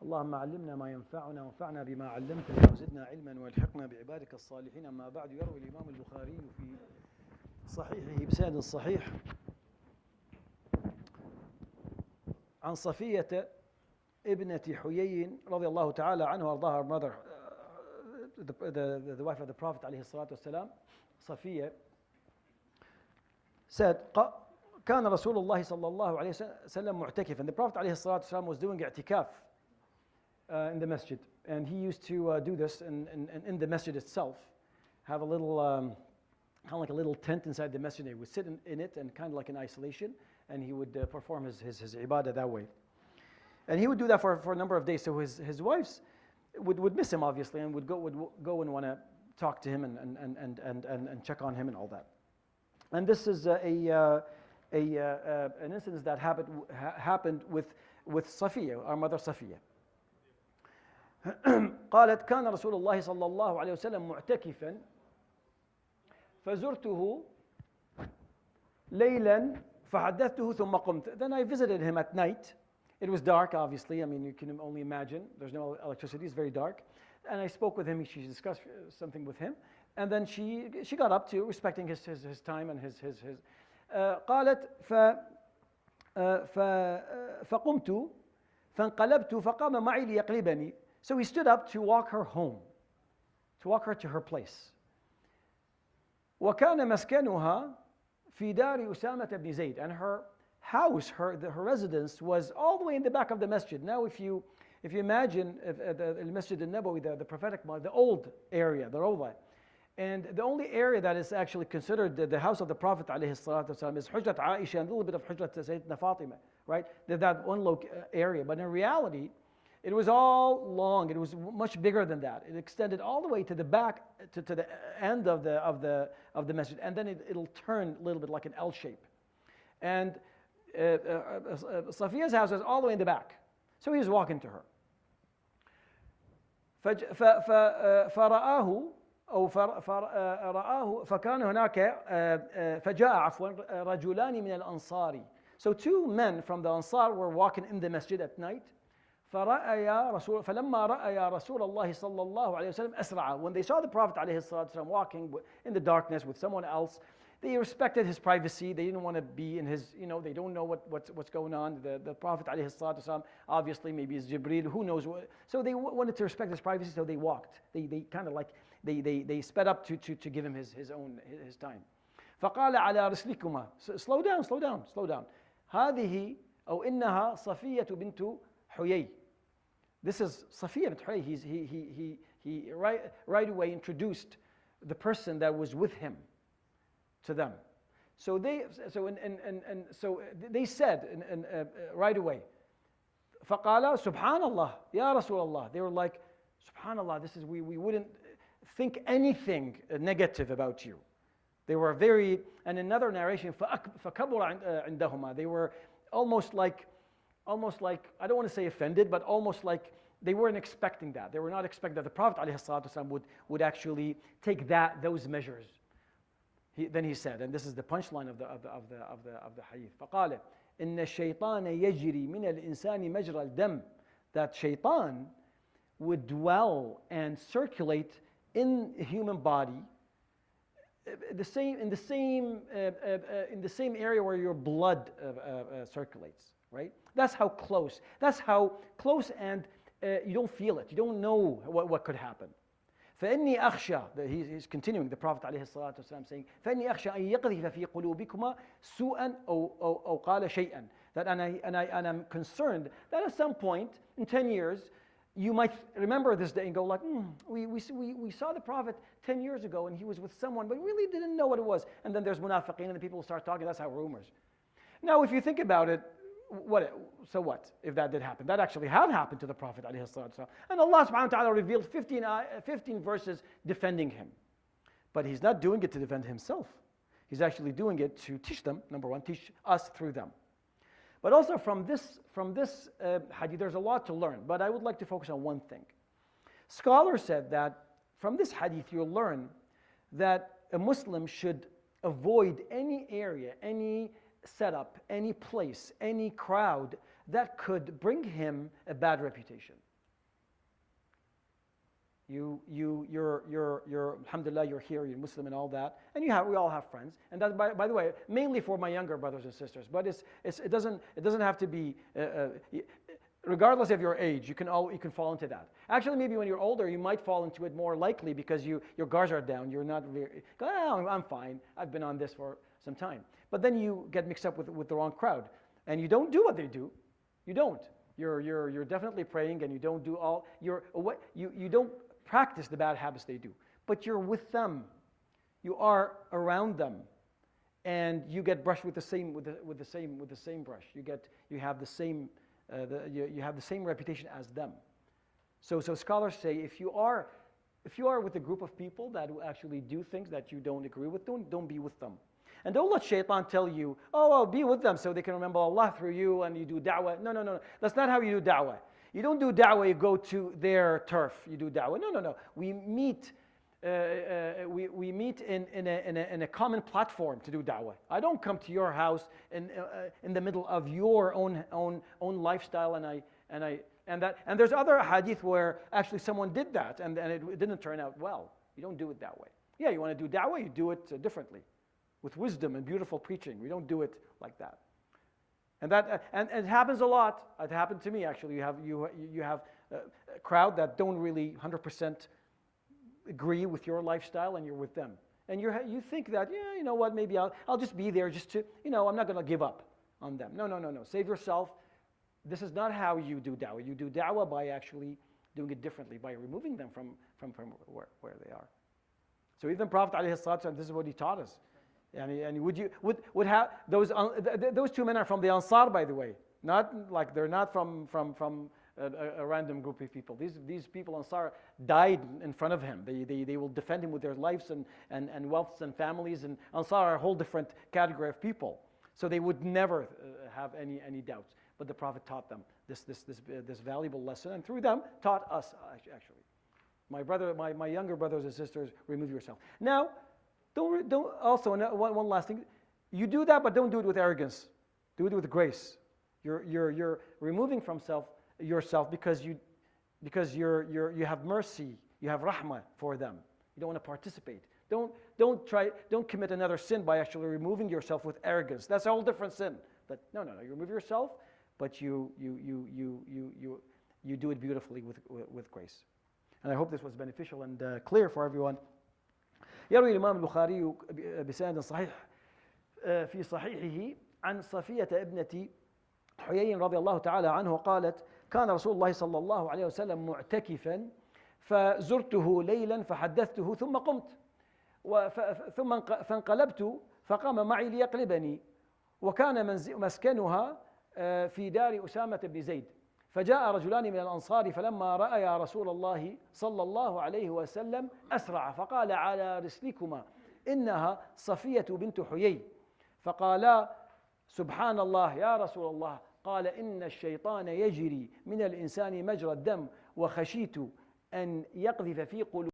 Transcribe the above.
اللهم علمنا ما ينفعنا وانفعنا بما علمتنا وزدنا علما والحقنا بعبادك الصالحين. أما بعد، يروي الإمام البخاري في صحيحه بسند صحيح عن صفية ابنة حيي رضي الله تعالى عنه وارضاها, her mother, the wife of the Prophet عليه الصلاة والسلام, Safiya, said, كان رسول الله صلى الله عليه وسلم معتكفا. The Prophet عليه الصلاة والسلام was doing i'tikaf in the masjid, and he used to do this in the masjid itself, have a little kind of like a little tent inside the masjid. He would sit in it and kind of like in isolation, and he would perform his ibadah that way. And he would do that for a number of days. So his wives would miss him, obviously, and would go and want to talk to him and check on him and all that. And this is an incident that happened with Safiya, our mother Safiya. قالت كان رسول الله صلى الله عليه وسلم معتكفا فزرته ليلا فحدثته ثم قمت. Then I visited him at night. It was dark, obviously. I mean, you can only imagine. There's no electricity. It's very dark. And I spoke with him. She discussed something with him. And then she got up to respecting his time and his. قالت فقمت فانقلبت فقام معي ليقلبني. So he stood up to walk her home, to walk her to her place. وكان مسكنها في دار أسامة بن زيد. And her house, her residence was all the way in the back of the masjid. Now if you imagine the Masjid al-Nabawi, the prophetic, the old area, the Rawda, and the only area that is actually considered the house of the Prophet عليه الصلاة والسلام is Hujrat Aisha and a little bit of Hujrat Sayyidina Fatima, right? That one area. But in reality, it was all long. It was much bigger than that. It extended all the way to the back, to the end of the masjid, and then it'll turn a little bit like an L shape. And Safiya's house was all the way in the back, so he was walking to her. فرآه أو فرآه فكان هناك فجاء عفوا رجلان من الأنصار. So two men from the Ansar were walking in the masjid at night. فلما رأى رسول الله صلى الله عليه وسلم أسرع. When they saw the Prophet عليه الصلاة والسلام walking in the darkness with someone else, they respected his privacy. They didn't want to be in his, they don't know what's going on. The Prophet عليه الصلاة والسلام, obviously maybe it's Jibreel, who knows what. So they wanted to respect his privacy, so they walked. They kind of like, they sped up to give him his time. فقال على رسلكما. Slow down. هذه أو إنها صفية بنت حيي. This is Safiya bint Huyay. He right away introduced the person that was with him to them. So they said right away, فقال سبحان الله يا رسول الله. They were like, Subhanallah, this is we wouldn't think anything negative about you. They were very, and another narration, فكبر عندهما. They were almost like, I don't want to say offended, but almost like they weren't expecting that. They were not expecting that the Prophet ﷺ would actually take those measures. Then he said, and this is the punchline of the hadith. فقال إن الشيطان يجري من الإنسان مجرى الدم. That shaitan would dwell and circulate in a human body, in the same area where your blood circulates. Right? That's how close, and you don't feel it. You don't know what could happen. فإني أخشى, he's continuing, the Prophet عليه الصلاة والسلام saying, فإني أخشى أن يقذف في قلوبكما سوءا أو قال شيئا. That and I'm concerned that at some point in 10 years you might remember this day and go like, we saw the Prophet 10 years ago and he was with someone, but we really didn't know what it was. And then there's munafiqeen and the people start talking. That's how rumors. Now, if you think about it, so what if that did happen? That actually had happened to the Prophet ﷺ. And Allah subhanahu wa ta'ala revealed 15 verses defending him. But he's not doing it to defend himself. He's actually doing it to teach them, number one, teach us through them. But also from this hadith, there's a lot to learn, but I would like to focus on one thing. Scholars said that from this hadith you'll learn that a Muslim should avoid any area, any setup, any place, any crowd that could bring him a bad reputation. You're alhamdulillah, you're here, you're Muslim and all that, and we all have friends. And that, by the way, mainly for my younger brothers and sisters. But it doesn't have to be. Regardless of your age, you can fall into that. Actually, maybe when you're older, you might fall into it more likely because your guards are down. You're not really, oh, I'm fine. I've been on this for some time. But then you get mixed up with the wrong crowd, and you don't do what they do. You don't. You're definitely praying, and you don't do all. You don't practice the bad habits they do, but you're with them. You are around them, and you get brushed with the same brush. You have the same. You have the same reputation as them. So scholars say if you are with a group of people that will actually do things that you don't agree with, don't be with them. And don't let shaitan tell you, oh, be with them so they can remember Allah through you and you do da'wah. No. That's not how you do da'wah. You don't do da'wah, you go to their turf, you do da'wah. No. We meet in a common platform to do da'wah. I don't come to your house in the middle of your own lifestyle, and there's other hadith where actually someone did that and it didn't turn out well. You don't do it that way. Yeah, you want to do da'wah, you do it differently, with wisdom and beautiful preaching. We don't do it like that. And it happens a lot. It happened to me actually. You have a crowd that don't really 100% agree with your lifestyle, and you're with them, and you think that, yeah, you know what, maybe I'll just be there just to, I'm not going to give up on them. No. Save yourself. This is not how you do da'wah. You do da'wah by actually doing it differently, by removing them from where they are. So even Prophet ﷺ, this is what he taught us. And would have those two men are from the Ansar, by the way. Not like they're not from a random group of people. These people, Ansar, died in front of him. They will defend him with their lives and wealths and families. And Ansar are a whole different category of people. So they would never have any doubts. But the Prophet taught them this valuable lesson, and through them taught us actually. My younger brothers and sisters, remove yourself. Now, don't also one last thing. You do that, but don't do it with arrogance. Do it with grace. You're removing from yourself because you have mercy, you have rahmah for them. You don't want to participate. Don't commit another sin by actually removing yourself with arrogance. That's a whole different sin. But no. You remove yourself, but you do it beautifully with grace. And I hope this was beneficial and clear for everyone. يروي الإمام البخاري بسند صحيح في صحيحه عن صفية ابنة حيي رضي الله تعالى عنه قالت: كان رسول الله صلى الله عليه وسلم معتكفا فزرته ليلا فحدثته ثم قمت ثم فانقلبت فقام معي ليقلبني وكان مسكنها في دار أسامة بن زيد فجاء رجلان من الأنصار فلما رأيا رسول الله صلى الله عليه وسلم أسرع فقال: على رسلكما إنها صفية بنت حيي. فقالا: سبحان الله يا رسول الله. قال: إن الشيطان يجري من الإنسان مجرى الدم وخشيت أن يقذف في قلوبكم